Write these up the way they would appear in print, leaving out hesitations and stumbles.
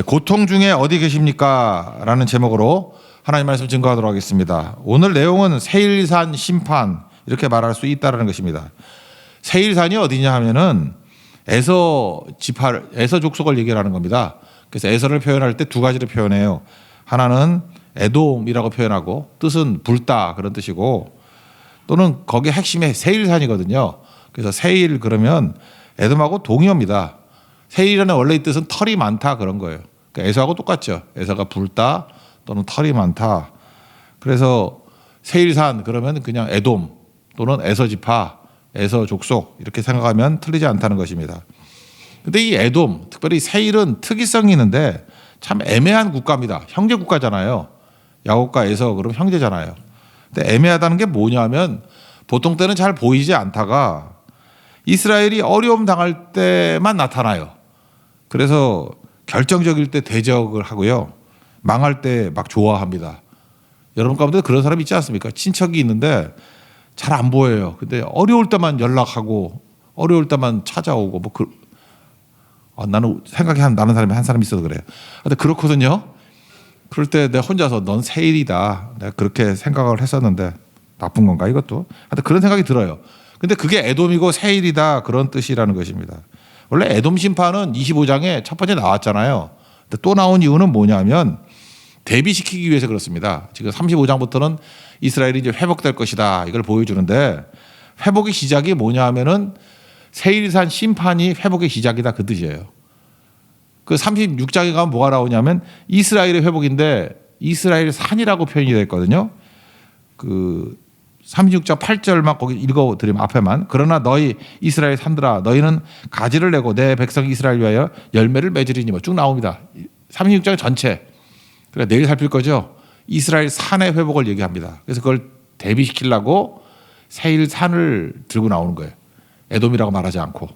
고통 중에 어디 계십니까? 라는 제목으로 하나님 말씀 증거하도록 하겠습니다. 오늘 내용은 세일산 심판 이렇게 말할 수 있다는 것입니다. 세일산이 어디냐 하면은 에서 족속을 얘기하는 겁니다. 그래서 에서를 표현할 때 두 가지를 표현해요. 하나는 에돔이라고 표현하고 뜻은 불다 그런 뜻이고, 또는 거기에 핵심이 세일산이거든요. 그래서 세일 그러면 에돔하고 동의어입니다. 세일이라는 원래 의 뜻은 털이 많다 그런 거예요. 그러니까 에서하고 똑같죠. 에서가 불다 또는 털이 많다. 그래서 세일산 그러면 그냥 에돔 또는 에서 지파, 에서 족속 이렇게 생각하면 틀리지 않다는 것입니다. 근데 이 에돔, 특별히 세일은 특이성이 있는데 참 애매한 국가입니다. 형제 국가잖아요. 야곱과 에서 그럼 형제잖아요. 근데 애매하다는 게 뭐냐면 보통 때는 잘 보이지 않다가 이스라엘이 어려움 당할 때만 나타나요. 그래서 결정적일 때 대적을 하고요. 망할 때 막 좋아합니다. 여러분 가운데 그런 사람 있지 않습니까? 친척이 있는데 잘 안 보여요. 근데 어려울 때만 연락하고 어려울 때만 찾아오고 나는 생각이 나는 사람이 한 사람 있어서 그래요. 근데 그렇거든요. 그럴 때 내가 혼자서 넌 세일이다. 내가 그렇게 생각을 했었는데 나쁜 건가 이것도? 하여튼 그런 생각이 들어요. 근데 그게 에돔이고 세일이다 그런 뜻이라는 것입니다. 원래 에돔 심판은 25장에 첫 번째 나왔잖아요. 근데 또 나온 이유는 뭐냐면 대비시키기 위해서 그렇습니다. 지금 35장부터는 이스라엘이 이제 회복될 것이다 이걸 보여주는데, 회복의 시작이 뭐냐 하면은 세일산 심판이 회복의 시작이다 그 뜻이에요. 그 36장에 가면 뭐가 나오냐면 이스라엘의 회복인데 이스라엘 산이라고 표현이 되어 있거든요. 그 36장 8절만 거기 읽어드리면 앞에만, 그러나 너희 이스라엘 산들아 너희는 가지를 내고 내 백성 이스라엘 위하여 열매를 맺으리니 뭐 쭉 나옵니다. 36장 전체. 그러니까 내일 살필 거죠. 이스라엘 산의 회복을 얘기합니다. 그래서 그걸 대비시키려고 세일 산을 들고 나오는 거예요. 에돔이라고 말하지 않고.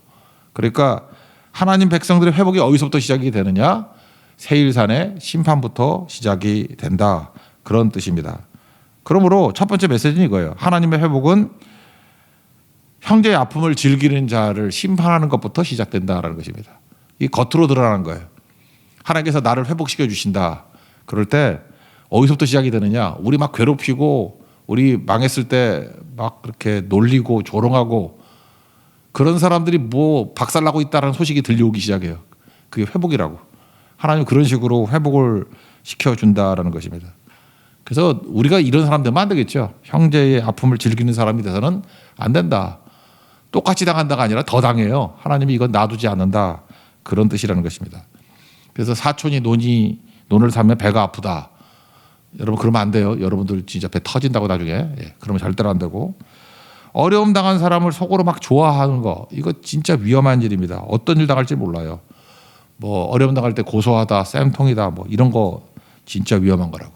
그러니까 하나님 백성들의 회복이 어디서부터 시작이 되느냐? 세일산의 심판부터 시작이 된다. 그런 뜻입니다. 그러므로 첫 번째 메시지는 이거예요. 하나님의 회복은 형제의 아픔을 즐기는 자를 심판하는 것부터 시작된다라는 것입니다. 이 겉으로 드러나는 거예요. 하나님께서 나를 회복시켜 주신다. 그럴 때 어디서부터 시작이 되느냐? 우리 막 괴롭히고 우리 망했을 때 막 그렇게 놀리고 조롱하고 그런 사람들이 뭐 박살나고 있다는 소식이 들려오기 시작해요. 그게 회복이라고. 하나님 그런 식으로 회복을 시켜준다라는 것입니다. 그래서 우리가 이런 사람 되면 안 되겠죠. 형제의 아픔을 즐기는 사람이 돼서는 안 된다. 똑같이 당한다가 아니라 더 당해요. 하나님이 이건 놔두지 않는다. 그런 뜻이라는 것입니다. 그래서 사촌이 논을 사면 배가 아프다. 여러분 그러면 안 돼요. 여러분들 진짜 배 터진다고 나중에. 그러면 절대로 안 되고. 어려움 당한 사람을 속으로 막 좋아하는 거, 이거 진짜 위험한 일입니다. 어떤 일 당할지 몰라요. 뭐 어려움 당할 때 고소하다, 쌤통이다, 뭐 이런 거 진짜 위험한 거라고.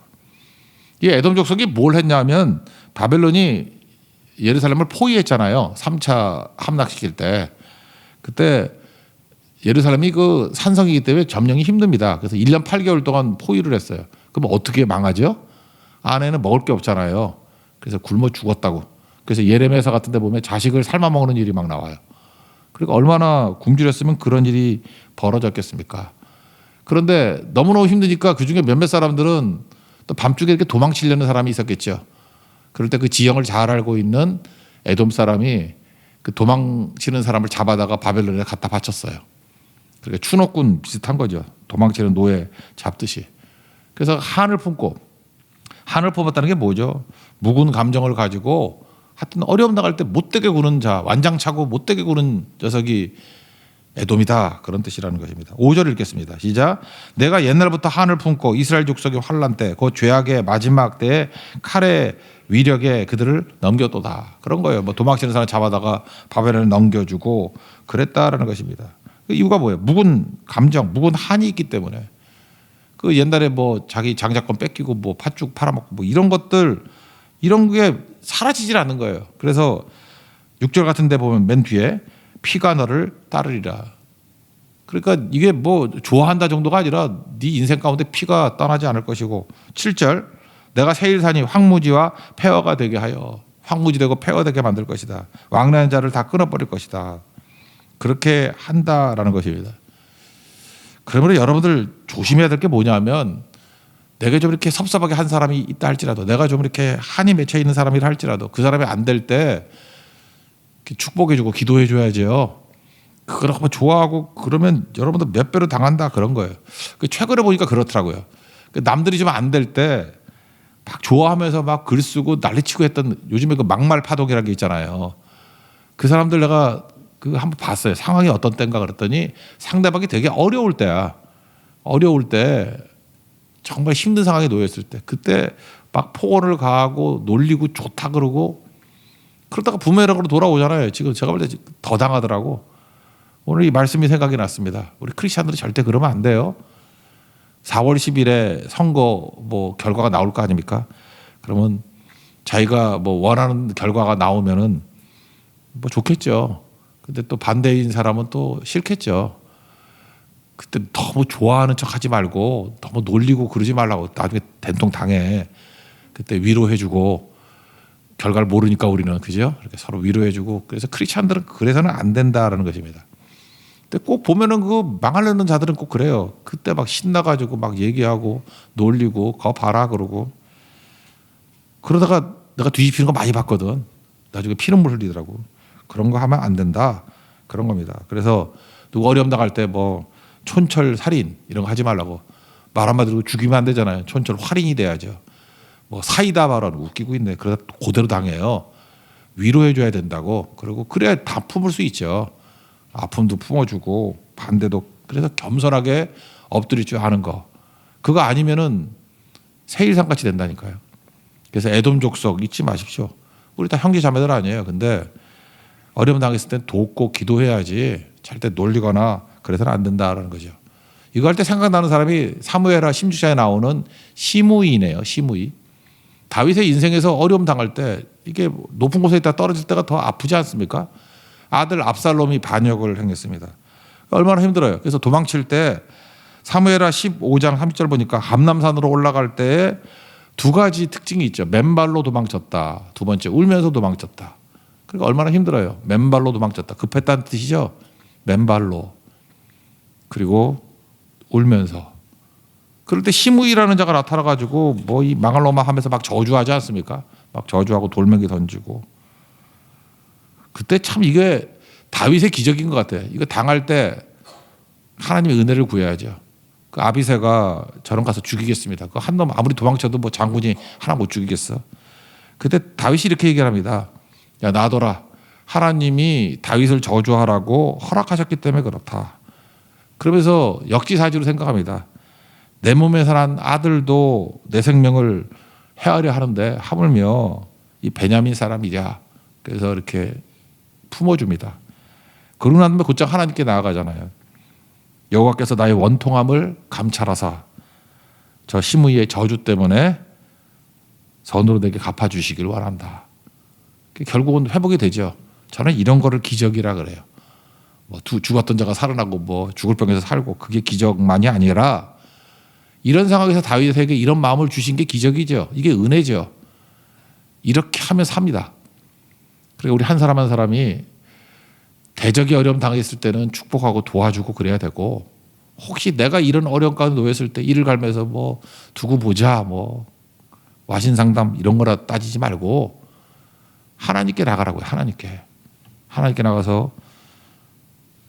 이 에돔 족속이 뭘 했냐면 바벨론이 예루살렘을 포위했잖아요. 3차 함락시킬 때. 그때 예루살렘이 그 산성이기 때문에 점령이 힘듭니다. 그래서 1년 8개월 동안 포위를 했어요. 그럼 어떻게 망하죠? 안에는 먹을 게 없잖아요. 그래서 굶어 죽었다고. 그래서 예레미야 같은 데 보면 자식을 삶아 먹는 일이 막 나와요. 그러니까 얼마나 굶주렸으면 그런 일이 벌어졌겠습니까? 그런데 너무너무 힘드니까 그중에 몇몇 사람들은 또 밤중에 이렇게 도망치려는 사람이 있었겠죠. 그럴 때 그 지형을 잘 알고 있는 에돔 사람이 그 도망치는 사람을 잡아다가 바벨론에 갖다 바쳤어요. 그러니까 추노꾼 비슷한 거죠. 도망치는 노예 잡듯이. 그래서 한을 품었다는 게 뭐죠? 묵은 감정을 가지고 하여튼 어려움 나갈 때 못되게 구는 자, 완장차고 못되게 구는 녀석이 에돔이다. 그런 뜻이라는 것입니다. 5절 읽겠습니다. 시작. 내가 옛날부터 한을 품고 이스라엘 족속의 환난 때 그 죄악의 마지막 때에 칼의 위력에 그들을 넘겨도다. 그런 거예요. 뭐 도망치는 사람 잡아다가 바벨론에 넘겨주고 그랬다라는 것입니다. 그 이유가 뭐예요? 묵은 감정, 묵은 한이 있기 때문에. 그 옛날에 뭐 자기 장자권 뺏기고 뭐 팥죽 팔아먹고 뭐 이런 것들, 이런 게 사라지질 않는 거예요. 그래서 6절 같은 데 보면 맨 뒤에 피가 너를 따르리라. 그러니까 이게 뭐 좋아한다 정도가 아니라 네 인생 가운데 피가 떠나지 않을 것이고, 7절 내가 세일산이 황무지와 폐허가 되게 하여, 황무지 되고 폐허 되게 만들 것이다. 왕래한 자를 다 끊어버릴 것이다. 그렇게 한다라는 것입니다. 그러므로 여러분들 조심해야 될 게 뭐냐면 내가 좀 이렇게 섭섭하게 한 사람이 있다 할지라도 내가 좀 이렇게 한이 맺혀 있는 사람이라 할지라도 그 사람이 안 될 때 축복해주고 기도해줘야죠. 그걸 한번 좋아하고 그러면 여러분들 몇 배로 당한다 그런 거예요. 최근에 보니까 그렇더라고요. 남들이 좀 안 될 때 막 좋아하면서 막 글 쓰고 난리치고 했던 요즘에 그 막말 파동이라는 게 있잖아요. 그 사람들 내가 그 한번 봤어요. 상황이 어떤 때인가 그랬더니 상대방이 되게 어려울 때야. 어려울 때 정말 힘든 상황에 놓였을 때 그때 막 폭언을 가하고 놀리고 좋다 그러고 그러다가 부메랑으로 돌아오잖아요. 지금 제가 볼 때 더 당하더라고. 오늘 이 말씀이 생각이 났습니다. 우리 크리스찬들이 절대 그러면 안 돼요. 4월 10일에 선거 뭐 결과가 나올 거 아닙니까? 그러면 자기가 뭐 원하는 결과가 나오면은 뭐 좋겠죠. 근데 또 반대인 사람은 또 싫겠죠. 그때 너무 좋아하는 척 하지 말고 너무 놀리고 그러지 말라고. 나중에 된통 당해. 그때 위로해주고 결과를 모르니까 우리는 그죠? 이렇게 서로 위로해주고 그래서 크리스찬들은 그래서는 안 된다라는 것입니다. 근데 꼭 보면은 그 망하려는 자들은 꼭 그래요. 그때 막 신나가지고 막 얘기하고 놀리고 거 봐라 그러고 그러다가 내가 뒤집히는 거 많이 봤거든. 나중에 피눈물 흘리더라고. 그런 거 하면 안 된다. 그런 겁니다. 그래서 누구 어려움 당할 때 뭐 촌철 살인 이런 거 하지 말라고. 말 한마디로 죽이면 안 되잖아요. 촌철 활인이 돼야죠. 뭐 사이다 발언 웃기고 있네. 그러다 그대로 당해요. 위로해줘야 된다고. 그리고 그래야 다 품을 수 있죠. 아픔도 품어주고 반대도. 그래서 겸손하게 엎드리지 하는 거. 그거 아니면은 세일상 같이 된다니까요. 그래서 에돔 족속 잊지 마십시오. 우리 다 형제 자매들 아니에요. 근데 어려움 당했을 땐 돕고 기도해야지 절대 놀리거나 그래서는 안 된다라는 거죠. 이거 할 때 생각나는 사람이 사무엘하 16장에 나오는 시므이네요. 시므이. 다윗의 인생에서 어려움 당할 때 이게 높은 곳에 있다 떨어질 때가 더 아프지 않습니까? 아들 압살롬이 반역을 행했습니다. 얼마나 힘들어요. 그래서 도망칠 때 사무엘하 15장 30절 보니까 함남산으로 올라갈 때 두 가지 특징이 있죠. 맨발로 도망쳤다. 두 번째 울면서 도망쳤다. 그러니까 얼마나 힘들어요. 맨발로 도망쳤다. 급했다는 뜻이죠. 맨발로. 그리고 울면서. 그럴 때 시므이라는 자가 나타나가지고 뭐 이 망할 놈아 하면서 막 저주하지 않습니까? 막 저주하고 돌멩이 던지고. 그때 참 이게 다윗의 기적인 것 같아요. 이거 당할 때 하나님의 은혜를 구해야죠. 그 아비새가 저런 가서 죽이겠습니다. 그 한 놈 아무리 도망쳐도 뭐 장군이 하나 못 죽이겠어. 그때 다윗이 이렇게 얘기합니다. 야 나더라. 하나님이 다윗을 저주하라고 허락하셨기 때문에 그렇다. 그러면서 역지사지로 생각합니다. 내 몸에서 난 아들도 내 생명을 해하려 하는데 하물며 이 베냐민 사람이랴. 그래서 이렇게 품어줍니다. 그러고 난 다음에 곧장 하나님께 나아가잖아요. 여호와께서 나의 원통함을 감찰하사 저 시므이의 저주 때문에 선으로 내게 갚아주시길 원한다. 결국은 회복이 되죠. 저는 이런 거를 기적이라 그래요. 뭐 죽었던 자가 살아나고 뭐 죽을 병에서 살고 그게 기적만이 아니라 이런 상황에서 다윗에게 이런 마음을 주신 게 기적이죠. 이게 은혜죠. 이렇게 하면 삽니다. 그리고 우리 한 사람 한 사람이 대적이 어려움 당했을 때는 축복하고 도와주고 그래야 되고 혹시 내가 이런 어려움 가운데 놓였을 때 이를 갈면서 뭐 두고 보자 뭐 와신상담 이런 거라 따지지 말고 하나님께 나가라고요. 하나님께 나가서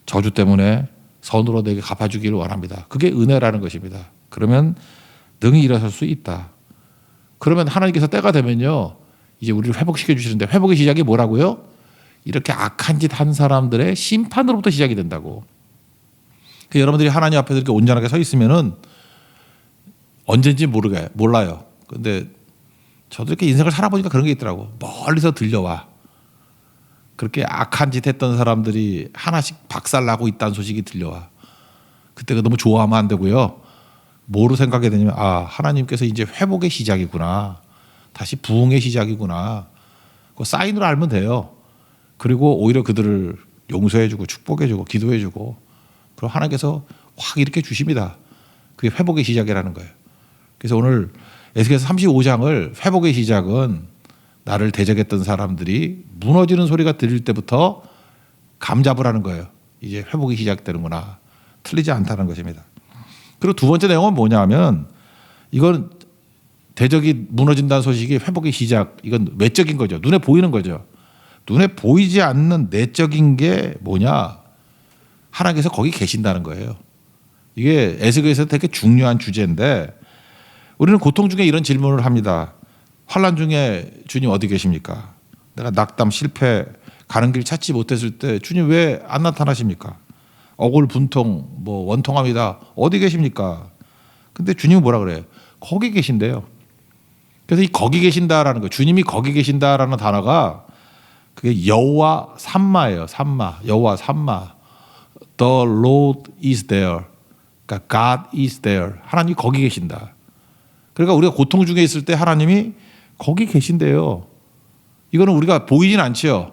저주 때문에 선으로 내게 갚아주기를 원합니다. 그게 은혜라는 것입니다. 그러면 능히 일어설 수 있다. 그러면 하나님께서 때가 되면요 이제 우리를 회복시켜 주시는데 회복의 시작이 뭐라고요? 이렇게 악한 짓 한 사람들의 심판으로부터 시작이 된다고. 여러분들이 하나님 앞에서 이렇게 온전하게 서 있으면은 언젠지 몰라요. 근데 저도 이렇게 인생을 살아보니까 그런 게 있더라고. 멀리서 들려와. 그렇게 악한 짓 했던 사람들이 하나씩 박살나고 있다는 소식이 들려와. 그때가 너무 좋아하면 안 되고요. 뭐로 생각해야 되냐면 하나님께서 이제 회복의 시작이구나. 다시 부흥의 시작이구나. 그 사인으로 알면 돼요. 그리고 오히려 그들을 용서해주고 축복해주고 기도해주고 그럼 하나님께서 확 이렇게 주십니다. 그게 회복의 시작이라는 거예요. 그래서 오늘 에스겔서 35장을 회복의 시작은 나를 대적했던 사람들이 무너지는 소리가 들릴 때부터 감잡으라는 거예요. 이제 회복이 시작되는구나. 틀리지 않다는 것입니다. 그리고 두 번째 내용은 뭐냐면 이건 대적이 무너진다는 소식이 회복의 시작. 이건 외적인 거죠. 눈에 보이는 거죠. 눈에 보이지 않는 내적인 게 뭐냐? 하나님께서 거기 계신다는 거예요. 이게 에스겔에서 되게 중요한 주제인데 우리는 고통 중에 이런 질문을 합니다. 환난 중에 주님 어디 계십니까? 내가 낙담, 실패, 가는 길 찾지 못했을 때 주님 왜 안 나타나십니까? 억울, 분통, 뭐 원통합니다. 어디 계십니까? 근데 주님은 뭐라 그래요? 거기 계신대요. 그래서 이 거기 계신다라는 거, 주님이 거기 계신다라는 단어가 그게 여호와 삼마예요. 삼마, 여호와 삼마. The Lord is there. 그러니까 God is there. 하나님이 거기 계신다. 그러니까 우리가 고통 중에 있을 때 하나님이 거기 계신대요. 이거는 우리가 보이진 않지요.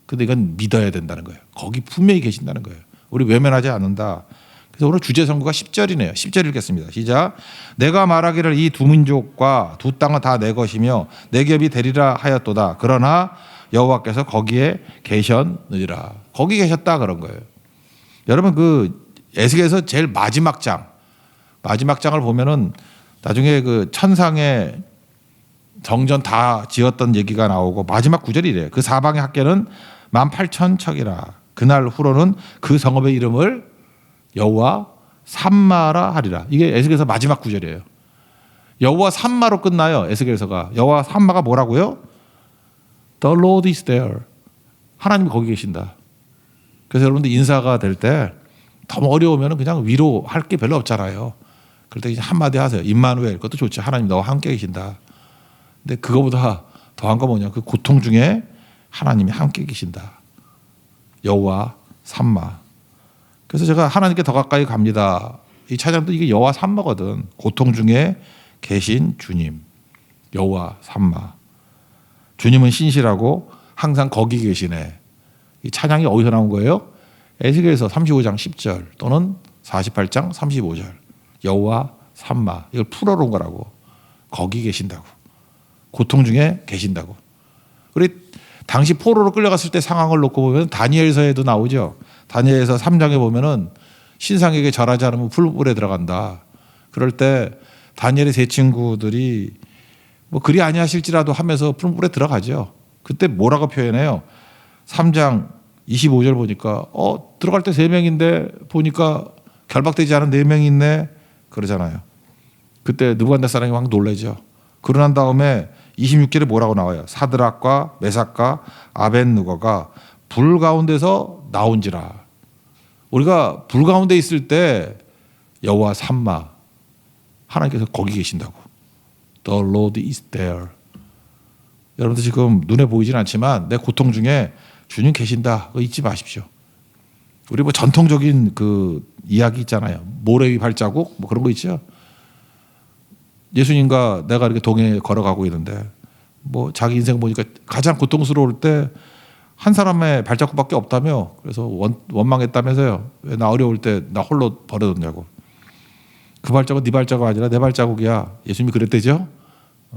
근데 이건 믿어야 된다는 거예요. 거기 분명히 계신다는 거예요. 우리 외면하지 않는다. 그래서 오늘 주제 선구가 10절이네요. 10절 읽겠습니다. 시작. 내가 말하기를 이 두 민족과 두 땅은 다 내 것이며 내 겹이 되리라 하였도다. 그러나 여호와께서 거기에 계셨느니라. 거기 계셨다 그런 거예요. 여러분 그 에스겔에서 제일 마지막 장을 보면은 나중에 그 천상의 정전 다 지었던 얘기가 나오고 마지막 구절이래요. 그 사방의 학계는 18,000척이라. 그날 후로는 그 성읍의 이름을 여호와 삼마라 하리라. 이게 에스겔서 마지막 구절이에요. 여호와 삼마로 끝나요. 에스겔서가. 여호와 삼마가 뭐라고요? The Lord is there. 하나님이 거기 계신다. 그래서 여러분들 인사가 될 때 너무 어려우면 그냥 위로할 게 별로 없잖아요. 그럴 때 한마디 하세요. 임마누엘. 그것도 좋지. 하나님 너와 함께 계신다. 근데 그거보다 더한 거 뭐냐? 그 고통 중에 하나님이 함께 계신다. 여호와 삼마. 그래서 제가 하나님께 더 가까이 갑니다. 이 찬양도 이게 여호와 삼마거든. 고통 중에 계신 주님. 여호와 삼마. 주님은 신실하고 항상 거기 계시네. 이 찬양이 어디서 나온 거예요? 에스겔서 35장 10절 또는 48장 35절. 여호와 삼마. 이걸 풀어놓은 거라고. 거기 계신다고. 고통 중에 계신다고. 우리 당시 포로로 끌려갔을 때 상황을 놓고 보면 다니엘서에도 나오죠. 다니엘서 3장에 보면은 신상에게 절하지 않으면 풀불에 들어간다. 그럴 때 다니엘의 세 친구들이 뭐 그리 아니하실지라도 하면서 풀불에 들어가죠. 그때 뭐라고 표현해요? 3장 25절 보니까 들어갈 때 3명인데 보니까 결박되지 않은 4명이 있네. 그러잖아요. 그때 느부갓네살이 막 놀라죠. 그러고 난 다음에 26절에 뭐라고 나와요? 사드락과 메삭과 아벳느고가 불 가운데서 나온지라. 우리가 불 가운데 있을 때 여호와 삼마 하나님께서 거기 계신다고. The Lord is there. 여러분들 지금 눈에 보이진 않지만 내 고통 중에 주님 계신다. 그거 잊지 마십시오. 우리 뭐 전통적인 그 이야기 있잖아요. 모래 위 발자국 뭐 그런 거 있죠. 예수님과 내가 이렇게 동행에 걸어가고 있는데 뭐 자기 인생 보니까 가장 고통스러울 때 한 사람의 발자국밖에 없다며. 그래서 원망했다면서요. 왜 나 어려울 때 나 홀로 버려뒀냐고. 그 발자국은 네 발자국 아니라 내 발자국이야. 예수님이 그랬대죠.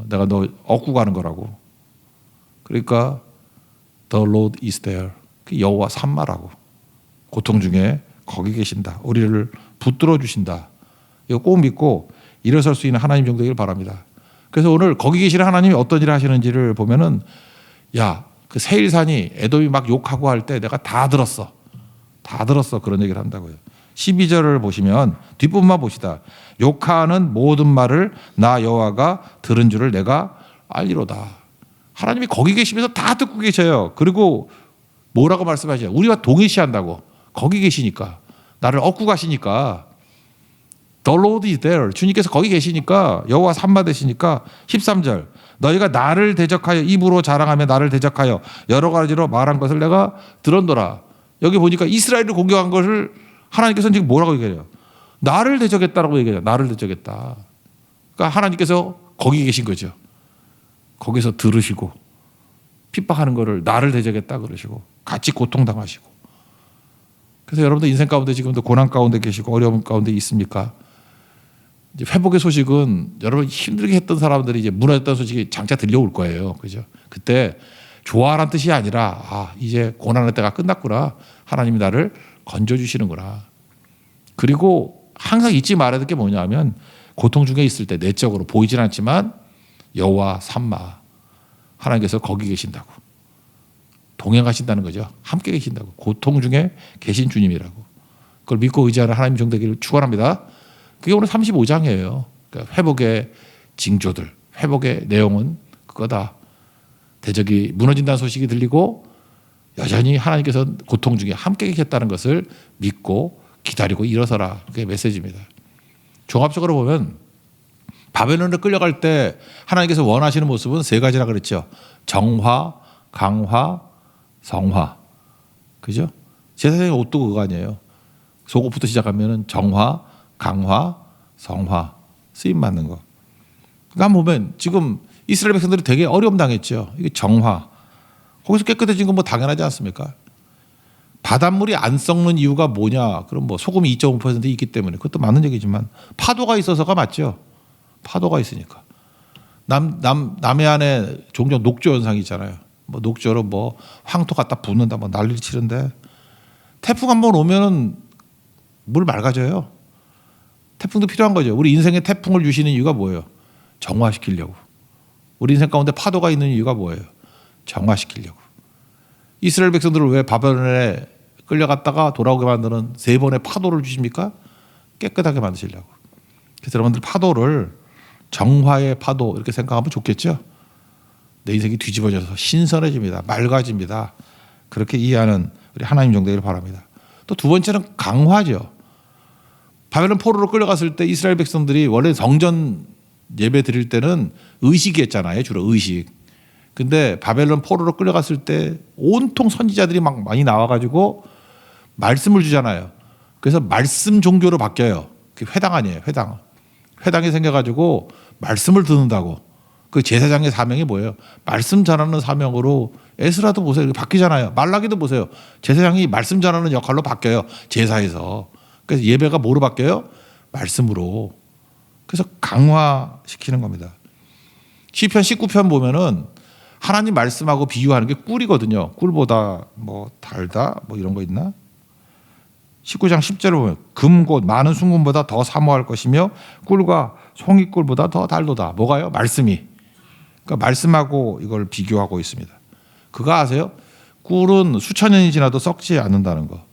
내가 너 얻고 가는 거라고. 그러니까 The Lord is there. 여호와 삼마라고. 고통 중에 거기 계신다. 우리를 붙들어 주신다. 이거 꼭 믿고 일어설 수 있는 하나님 정도이길 바랍니다. 그래서 오늘 거기 계시는 하나님이 어떤 일을 하시는지를 보면은 그 세일산이 에돔이 막 욕하고 할 때 내가 다 들었어. 다 들었어. 그런 얘기를 한다고요. 12절을 보시면 뒷부분만 보시다. 욕하는 모든 말을 나 여호와가 들은 줄을 내가 알리로다. 하나님이 거기 계시면서 다 듣고 계셔요. 그리고 뭐라고 말씀하시냐. 우리와 동일시한다고. 거기 계시니까. 나를 얻고 가시니까. The Lord is there. 주님께서 거기 계시니까 여호와 삼마 되시니까 13절. 너희가 나를 대적하여 입으로 자랑하며 나를 대적하여 여러 가지로 말한 것을 내가 들었노라. 여기 보니까 이스라엘을 공격한 것을 하나님께서는 지금 뭐라고 얘기해요? 나를 대적했다라고 얘기해요. 나를 대적했다. 그러니까 하나님께서 거기 계신 거죠. 거기서 들으시고 핍박하는 거를 나를 대적했다 그러시고 같이 고통당하시고. 그래서 여러분들 인생 가운데 지금도 고난 가운데 계시고 어려움 가운데 있습니까? 이제 회복의 소식은 여러분 힘들게 했던 사람들이 이제 무너졌던 소식이 장차 들려올 거예요. 그죠? 그때 좋아하라는 뜻이 아니라 이제 고난의 때가 끝났구나. 하나님이 나를 건져주시는구나. 그리고 항상 잊지 말아야 될 게 뭐냐면 고통 중에 있을 때 내적으로 보이진 않지만 여호와 삼마 하나님께서 거기 계신다고 동행하신다는 거죠. 함께 계신다고 고통 중에 계신 주님이라고 그걸 믿고 의지하는 하나님 종되기를 축원합니다. 그게 오늘 35장이에요. 그러니까 회복의 징조들 회복의 내용은 그거다. 대적이 무너진다는 소식이 들리고 여전히 하나님께서 고통 중에 함께 계셨다는 것을 믿고 기다리고 일어서라. 그게 메시지입니다. 종합적으로 보면 바벨론에 끌려갈 때 하나님께서 원하시는 모습은 세 가지라 그랬죠. 정화, 강화, 성화. 그죠? 제사장의 옷도 그거 아니에요. 속옷부터 시작하면 정화, 강화, 성화. 쓰임 받는 거. 그러니까 보면 지금 이스라엘 백성들이 되게 어려움 당했죠. 이게 정화. 거기서 깨끗해진 건 뭐 당연하지 않습니까? 바닷물이 안 썩는 이유가 뭐냐? 그럼 뭐 소금이 2.5% 있기 때문에 그것도 맞는 얘기지만 파도가 있어서가 맞죠. 파도가 있으니까. 남해안에 종종 녹조 현상이 있잖아요. 뭐 녹조로 뭐 황토 갖다 붓는다 뭐 난리를 치는데 태풍 한번 오면은 물 맑아져요. 태풍도 필요한 거죠. 우리 인생에 태풍을 주시는 이유가 뭐예요? 정화시키려고. 우리 인생 가운데 파도가 있는 이유가 뭐예요? 정화시키려고. 이스라엘 백성들을 왜 바벨론에 끌려갔다가 돌아오게 만드는 3번의 파도를 주십니까? 깨끗하게 만드시려고. 그래서 여러분들 파도를 정화의 파도 이렇게 생각하면 좋겠죠. 내 인생이 뒤집어져서 신선해집니다. 맑아집니다. 그렇게 이해하는 우리 하나님 종되기를 바랍니다. 또 두 번째는 강화죠. 바벨론 포로로 끌려갔을 때 이스라엘 백성들이 원래 성전 예배 드릴 때는 의식이 했잖아요. 주로 의식. 근데 바벨론 포로로 끌려갔을 때 온통 선지자들이 막 많이 나와가지고 말씀을 주잖아요. 그래서 말씀 종교로 바뀌어요. 그게 회당 아니에요. 회당. 회당이 생겨가지고 말씀을 듣는다고. 그 제사장의 사명이 뭐예요? 말씀 전하는 사명으로 에스라도 보세요. 바뀌잖아요. 말라기도 보세요. 제사장이 말씀 전하는 역할로 바뀌어요. 제사에서. 그래서 예배가 뭐로 바뀌어요? 말씀으로. 그래서 강화시키는 겁니다. 시편 19편 보면은 하나님 말씀하고 비유하는 게 꿀이거든요. 꿀보다 뭐 달다 뭐 이런 거 있나? 19장 10절을 보면 금곧 많은 순금보다 더 사모할 것이며 꿀과 송이꿀보다 더 달도다. 뭐가요? 말씀이. 그러니까 말씀하고 이걸 비교하고 있습니다. 그거 아세요? 꿀은 수천 년이 지나도 썩지 않는다는 거.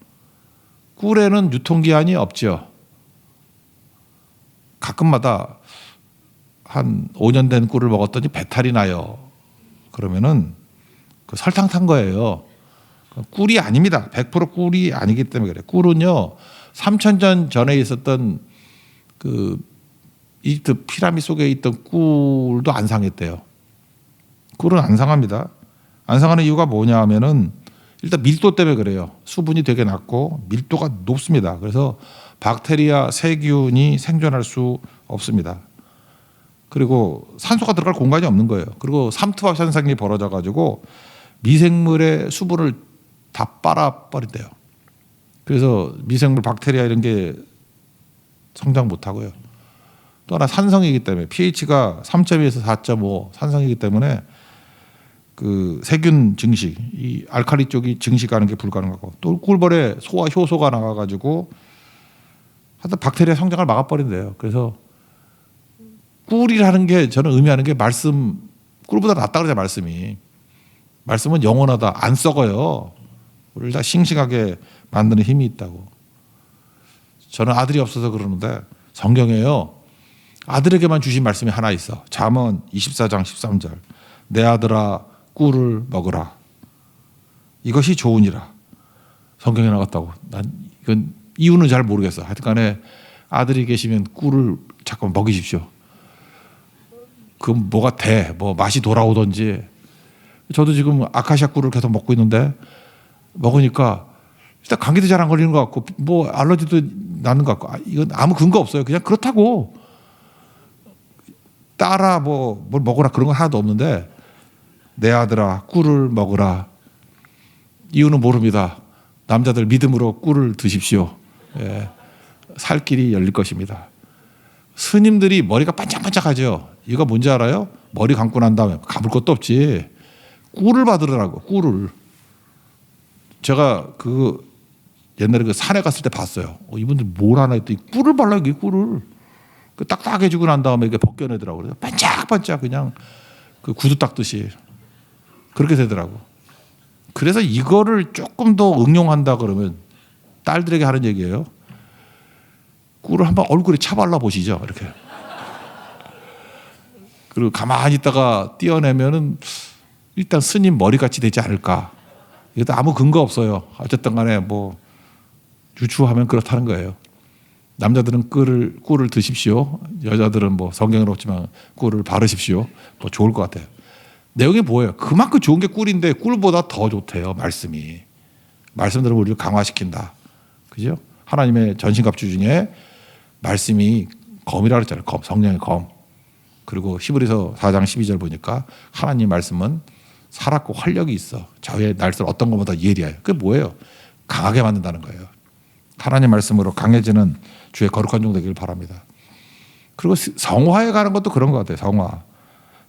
꿀에는 유통기한이 없죠. 가끔마다 한 5년 된 꿀을 먹었더니 배탈이 나요. 그러면은 그 설탕 탄 거예요. 꿀이 아닙니다. 100% 꿀이 아니기 때문에 그래요. 꿀은요, 3,000년 전에 있었던 그 이집트 피라미드 속에 있던 꿀도 안 상했대요. 꿀은 안 상합니다. 안 상하는 이유가 뭐냐 하면은 일단 밀도 때문에 그래요. 수분이 되게 낮고 밀도가 높습니다. 그래서 박테리아, 세균이 생존할 수 없습니다. 그리고 산소가 들어갈 공간이 없는 거예요. 그리고 삼투압 현상이 벌어져 가지고 미생물의 수분을 다 빨아버린대요. 그래서 미생물 박테리아 이런 게 성장 못하고요. 또 하나 산성이기 때문에 pH가 3.2에서 4.5 산성이기 때문에 그 세균 증식, 이 알칼리 쪽이 증식하는 게 불가능하고 또 꿀벌에 소화 효소가 나와가지고 하여튼 박테리아 성장을 막아버린대요. 그래서 꿀이라는 게 저는 의미하는 게 말씀, 꿀보다 낫다 그러죠. 말씀은 영원하다. 안 썩어요. 우리를 다 싱싱하게 만드는 힘이 있다고. 저는 아들이 없어서 그러는데 성경에요, 아들에게만 주신 말씀이 하나 있어. 잠언 24장 13절. 내 아들아 꿀을 먹으라. 이것이 좋으니라. 성경에 나갔다고. 난 이건 이유는 잘 모르겠어. 하여튼간에 아들이 계시면 꿀을 자꾸 먹이십시오. 그 뭐가 돼, 뭐 맛이 돌아오든지. 저도 지금 아카시아 꿀을 계속 먹고 있는데 먹으니까 일단 감기도 잘 안 걸리는 것 같고 뭐 알러지도 나는 것 같고 이건 아무 근거 없어요. 그냥 그렇다고. 따라 뭐 뭘 먹으라 그런 건 하나도 없는데 내 아들아 꿀을 먹으라. 이유는 모릅니다. 남자들 믿음으로 꿀을 드십시오. 예. 살 길이 열릴 것입니다. 스님들이 머리가 반짝반짝하죠. 이거 뭔지 알아요? 머리 감고 난 다음에 감을 것도 없지. 꿀을 받으라고. 꿀을. 제가 그 옛날에 그 산에 갔을 때 봤어요. 이분들 뭘 하나 했더니 꿀을 발라, 이게 꿀을. 그 딱딱해지고 난 다음에 이게 벗겨내더라고요. 반짝반짝 그냥 그 구두 닦듯이 그렇게 되더라고. 그래서 이거를 조금 더 응용한다 그러면 딸들에게 하는 얘기예요. 꿀을 한번 얼굴에 차발라 보시죠. 이렇게. 그리고 가만히 있다가 떼어내면은 일단 스님 머리같이 되지 않을까. 이것도 아무 근거 없어요. 어쨌든 간에 뭐 유추하면 그렇다는 거예요. 남자들은 꿀을 드십시오. 여자들은 뭐 성경은 없지만 꿀을 바르십시오. 뭐 좋을 것 같아요. 내용이 뭐예요? 그만큼 좋은 게 꿀인데 꿀보다 더 좋대요. 말씀이. 말씀들은 우리를 강화시킨다. 그죠? 하나님의 전신갑주 중에 말씀이 검이라고 했잖아요. 검, 성령의 검. 그리고 히브리서 4장 12절 보니까 하나님 말씀은 살았고 활력이 있어. 저의 날선 어떤 것보다 예리해요. 그게 뭐예요? 강하게 만든다는 거예요. 하나님 말씀으로 강해지는 주의 거룩한 종 되기를 바랍니다. 그리고 성화에 가는 것도 그런 것 같아요.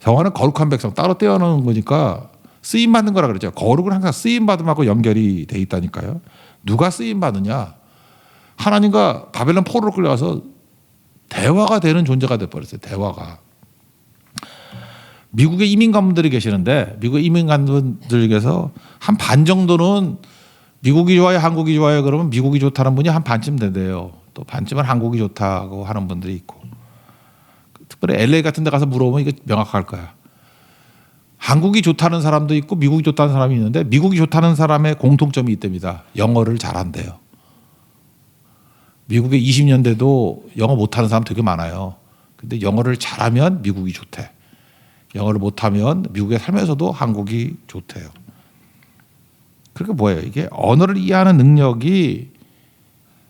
성화는 거룩한 백성 따로 떼어놓은 거니까 쓰임 받는 거라 그랬죠. 거룩은 항상 쓰임 받음하고 연결이 돼 있다니까요. 누가 쓰임 받느냐? 하나님과 바벨론 포로로 끌려가서 대화가 되는 존재가 돼 버렸어요. 대화가. 미국에 이민간분들이 계시는데 미국 이민간분들 중에서 한 반 정도는 미국이 좋아요, 한국이 좋아요. 그러면 미국이 좋다는 분이 한 반쯤 된대요. 또 반쯤은 한국이 좋다고 하는 분들이 있고. 특별히 LA 같은 데 가서 물어보면 이게 명확할 거야. 한국이 좋다는 사람도 있고 미국이 좋다는 사람이 있는데 미국이 좋다는 사람의 공통점이 있답니다. 영어를 잘한대요. 미국에 20년대도 영어 못하는 사람 되게 많아요. 근데 영어를 잘하면 미국이 좋대. 영어를 못하면 미국에 살면서도 한국이 좋대요. 그게 뭐예요? 이게 언어를 이해하는 능력이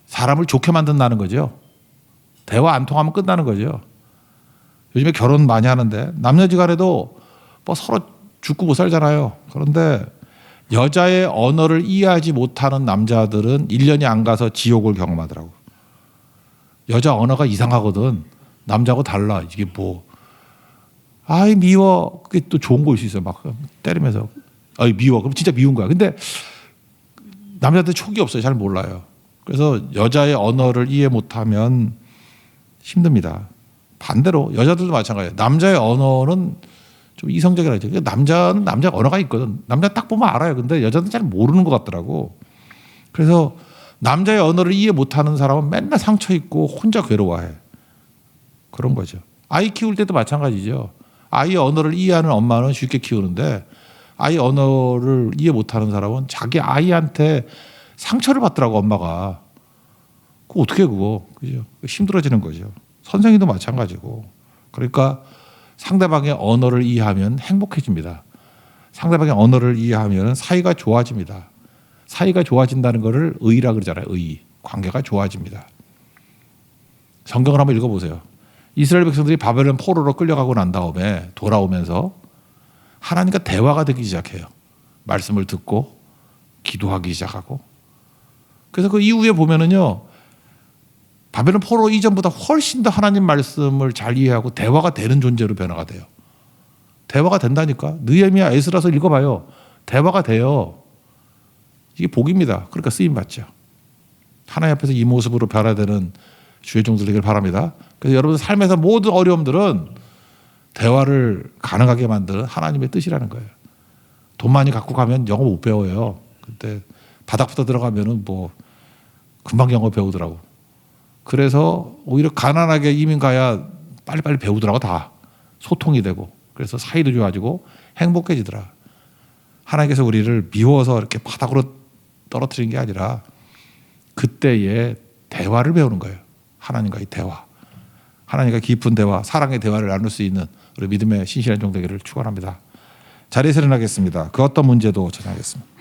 사람을 좋게 만든다는 거죠. 대화 안 통하면 끝나는 거죠. 요즘에 결혼 많이 하는데 남녀지간에도 뭐 서로 죽고 못 살잖아요. 그런데 여자의 언어를 이해하지 못하는 남자들은 1년이 안 가서 지옥을 경험하더라고. 여자 언어가 이상하거든. 남자하고 달라. 이게 뭐 아이 미워. 그게 또 좋은 거일 수 있어요. 막 때리면서 아이 미워. 그럼 진짜 미운 거야. 근데 남자들 촉이 없어요. 잘 몰라요. 그래서 여자의 언어를 이해 못하면 힘듭니다. 반대로 여자들도 마찬가지예요. 남자의 언어는 좀 이성적이라 하죠. 남자는 남자 언어가 있거든. 남자 딱 보면 알아요. 근데 여자는 잘 모르는 것 같더라고. 그래서 남자의 언어를 이해 못하는 사람은 맨날 상처 있고 혼자 괴로워해. 그런 거죠. 아이 키울 때도 마찬가지죠. 아이의 언어를 이해하는 엄마는 쉽게 키우는데 아이 언어를 이해 못하는 사람은 자기 아이한테 상처를 받더라고 엄마가. 그거 어떻게 그거 그죠? 힘들어지는 거죠. 선생님도 마찬가지고. 그러니까 상대방의 언어를 이해하면 행복해집니다. 상대방의 언어를 이해하면 사이가 좋아집니다. 사이가 좋아진다는 것을 의라 그러잖아요. 의. 관계가 좋아집니다. 성경을 한번 읽어보세요. 이스라엘 백성들이 바벨론 포로로 끌려가고 난 다음에 돌아오면서 하나님과 대화가 되기 시작해요. 말씀을 듣고 기도하기 시작하고. 그래서 그 이후에 보면은요. 바벨론 포로 이전보다 훨씬 더 하나님 말씀을 잘 이해하고 대화가 되는 존재로 변화가 돼요. 대화가 된다니까. 느헤미야, 에스라서 읽어봐요. 대화가 돼요. 이게 복입니다. 그러니까 쓰임받죠. 하나님 앞에서 이 모습으로 변화되는 주의 종들 되길 바랍니다. 그래서 여러분 삶에서 모든 어려움들은 대화를 가능하게 만드는 하나님의 뜻이라는 거예요. 돈 많이 갖고 가면 영어 못 배워요. 근데 바닥부터 들어가면은 뭐 금방 영어 배우더라고. 그래서 오히려 가난하게 이민 가야 빨리빨리 배우더라고 다. 소통이 되고. 그래서 사이도 좋아지고 행복해지더라. 하나님께서 우리를 미워서 이렇게 바닥으로 떨어뜨리는 게 아니라 그때의 대화를 배우는 거예요. 하나님과의 대화. 하나님과 깊은 대화, 사랑의 대화를 나눌 수 있는 우리 믿음의 신실한 종 되기를 축원합니다. 자리에서 일어나겠습니다. 그 어떤 문제도 전하겠습니다.